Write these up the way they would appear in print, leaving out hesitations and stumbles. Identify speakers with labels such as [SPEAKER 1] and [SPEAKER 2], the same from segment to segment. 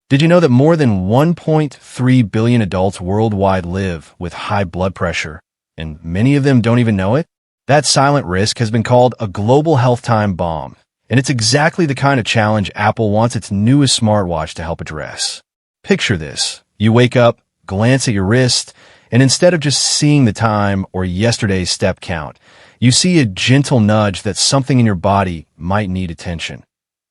[SPEAKER 1] Did you know that more than 1.3 billion adults worldwide live with high blood pressure, and many of them don't even know it? That silent risk has been called a global health time bomb, and it's exactly the kind of challenge Apple wants its newest smartwatch to help address. Picture this. You wake up, glance at your wrist, and instead of just seeing the time or yesterday's step count, you see a gentle nudge that something in your body might need attention,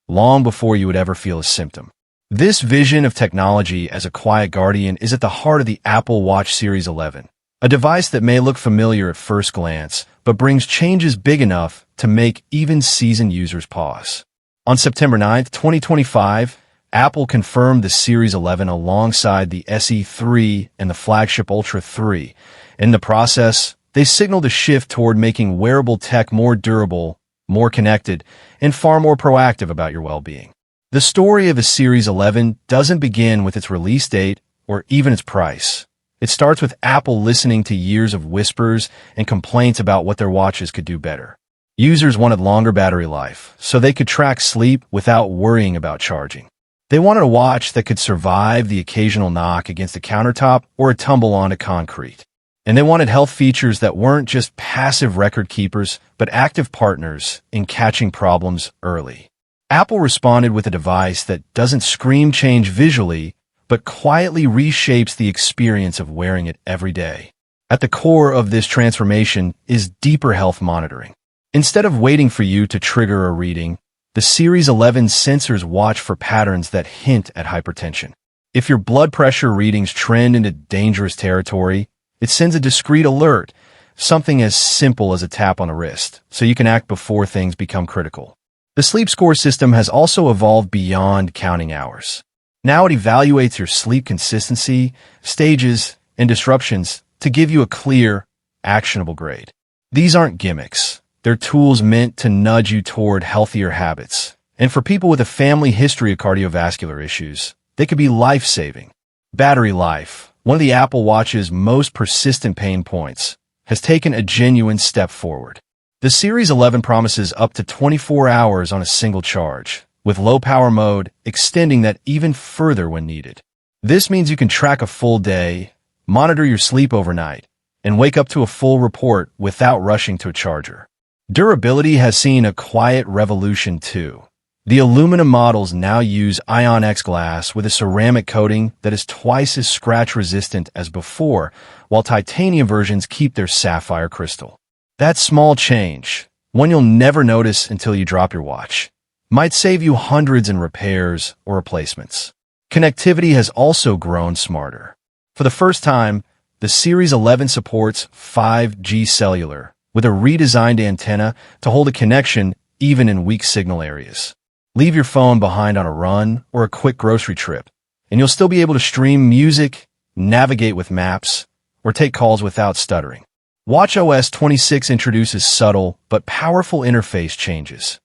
[SPEAKER 1] long before you would ever feel a symptom. This vision of technology as a quiet guardian is at the heart of the Apple Watch Series 11, a device that may look familiar at first glance, but brings changes big enough to make even seasoned users pause. On September 9, 2025, Apple confirmed the Series 11 alongside the SE3 and the flagship Ultra 3. In the process, they signaled a shift toward making wearable tech more durable, more connected, and far more proactive about your well-being. The story of the Series 11 doesn't begin with its release date or even its price. It starts with Apple listening to years of whispers and complaints about what their watches could do better. Users wanted longer battery life, so they could track sleep without worrying about charging. They wanted a watch that could survive the occasional knock against a countertop or a tumble onto concrete. And they wanted health features that weren't just passive record keepers, but active partners in catching problems early. Apple responded with a device that doesn't scream change visually, but quietly reshapes the experience of wearing it every day. At the core of this transformation is deeper health monitoring. Instead of waiting for you to trigger a reading, the Series 11 sensors watch for patterns that hint at hypertension. If your blood pressure readings trend into dangerous territory, it sends a discreet alert, something as simple as a tap on the wrist, so you can act before things become critical. The sleep score system has also evolved beyond counting hours. Now it evaluates your sleep consistency, stages, and disruptions to give you a clear, actionable grade. These aren't gimmicks. They're tools meant to nudge you toward healthier habits. And for people with a family history of cardiovascular issues, they could be life-saving. Battery life, one of the Apple Watch's most persistent pain points, has taken a genuine step forward. The Series 11 promises up to 24 hours on a single charge, with low-power mode extending that even further when needed. This means you can track a full day, monitor your sleep overnight, and wake up to a full report without rushing to a charger. Durability has seen a quiet revolution too. The aluminum models now use Ion-X glass with a ceramic coating that is twice as scratch-resistant as before, while titanium versions keep their sapphire crystal. That small change, one you'll never notice until you drop your watch, might save you hundreds in repairs or replacements. Connectivity has also grown smarter. For the first time, the Series 11 supports 5G cellular, with a redesigned antenna to hold a connection even in weak signal areas. Leave your phone behind on a run or a quick grocery trip, and you'll still be able to stream music, navigate with maps, or take calls without stuttering. watchOS 26 introduces subtle but powerful interface changes.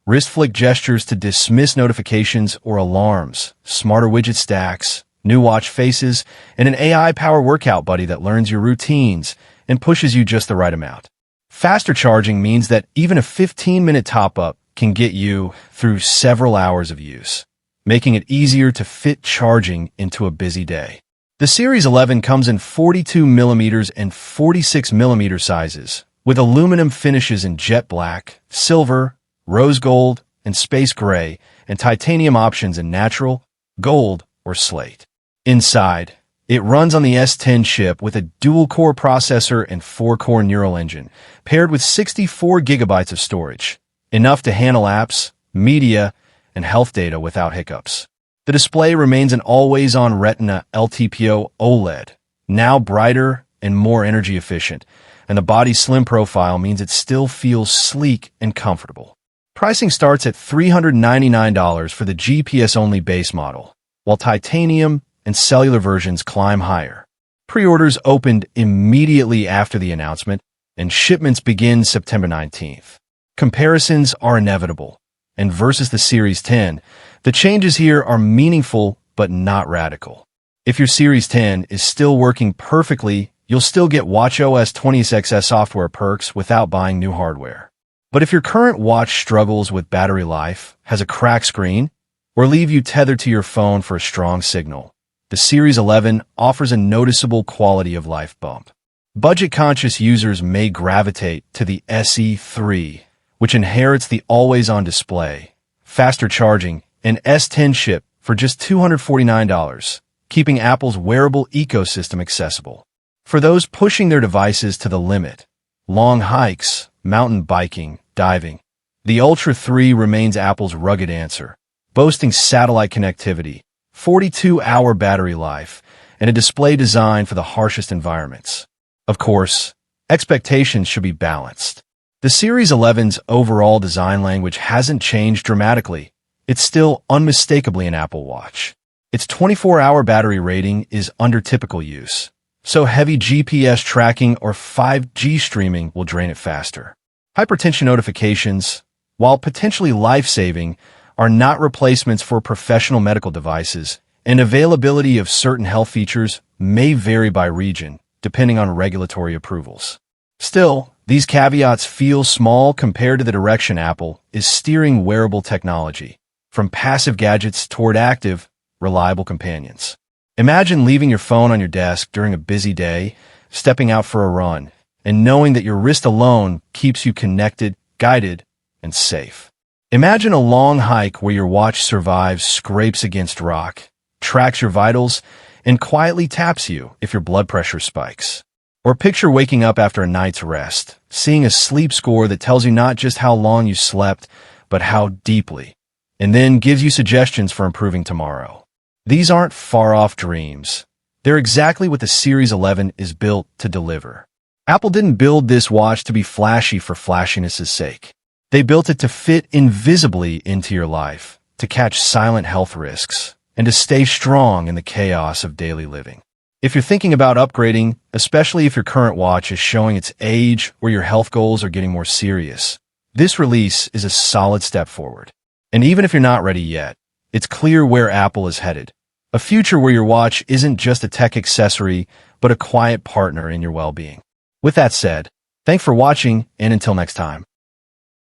[SPEAKER 1] Wrist flick gestures to dismiss notifications or alarms, smarter widget stacks, new watch faces, and an AI-powered workout buddy that learns your routines and pushes you just the right amount. Faster charging means that even a 15-minute top-up can get you through several hours of use, making it easier to fit charging into a busy day. The Series 11 comes in 42mm and 46mm sizes, with aluminum finishes in jet black, silver, rose gold, and space gray, and titanium options in natural, gold, or slate. Inside, it runs on the S10 chip with a dual-core processor and 4-core neural engine, paired with 64 gigabytes of storage, enough to handle apps, media, and health data without hiccups. The display remains an always-on Retina LTPO OLED, now brighter and more energy efficient, and the body's slim profile means it still feels sleek and comfortable. Pricing starts at $399 for the GPS-only base model, while titanium and cellular versions climb higher. Pre-orders opened immediately after the announcement, and shipments begin September 19th. Comparisons are inevitable, and versus the Series 10, the changes here are meaningful but not radical. If your Series 10 is still working perfectly, you'll still get watchOS 20XS software perks without buying new hardware. But if your current watch struggles with battery life, has a cracked screen, or leave you tethered to your phone for a strong signal. The Series 11 offers a noticeable quality of life bump. Budget-conscious users may gravitate to the SE3, which inherits the always-on display, faster charging, and S10 chip for just $249, keeping Apple's wearable ecosystem accessible. For those pushing their devices to the limit, long hikes, mountain biking, diving, the Ultra 3 remains Apple's rugged answer, boasting satellite connectivity, 42-hour battery life, and a display designed for the harshest environments. Of course, expectations should be balanced. The Series 11's overall design language hasn't changed dramatically. It's still unmistakably an Apple Watch. Its 24-hour battery rating is under typical use, so heavy GPS tracking or 5G streaming will drain it faster. Hypertension notifications, while potentially life-saving, are not replacements for professional medical devices, and availability of certain health features may vary by region, depending on regulatory approvals. Still, these caveats feel small compared to the direction Apple is steering wearable technology, from passive gadgets toward active, reliable companions. Imagine leaving your phone on your desk during a busy day, stepping out for a run, and knowing that your wrist alone keeps you connected, guided, and safe. Imagine a long hike where your watch survives scrapes against rock, tracks your vitals, and quietly taps you if your blood pressure spikes. Or picture waking up after a night's rest, seeing a sleep score that tells you not just how long you slept, but how deeply, and then gives you suggestions for improving tomorrow. These aren't far-off dreams. They're exactly what the Series 11 is built to deliver. Apple didn't build this watch to be flashy for flashiness' sake. They built it to fit invisibly into your life, to catch silent health risks, and to stay strong in the chaos of daily living. If you're thinking about upgrading, especially if your current watch is showing its age or your health goals are getting more serious, this release is a solid step forward. And even if you're not ready yet, it's clear where Apple is headed. A future where your watch isn't just a tech accessory, but a quiet partner in your well-being. With that said, thanks for watching, and until next time.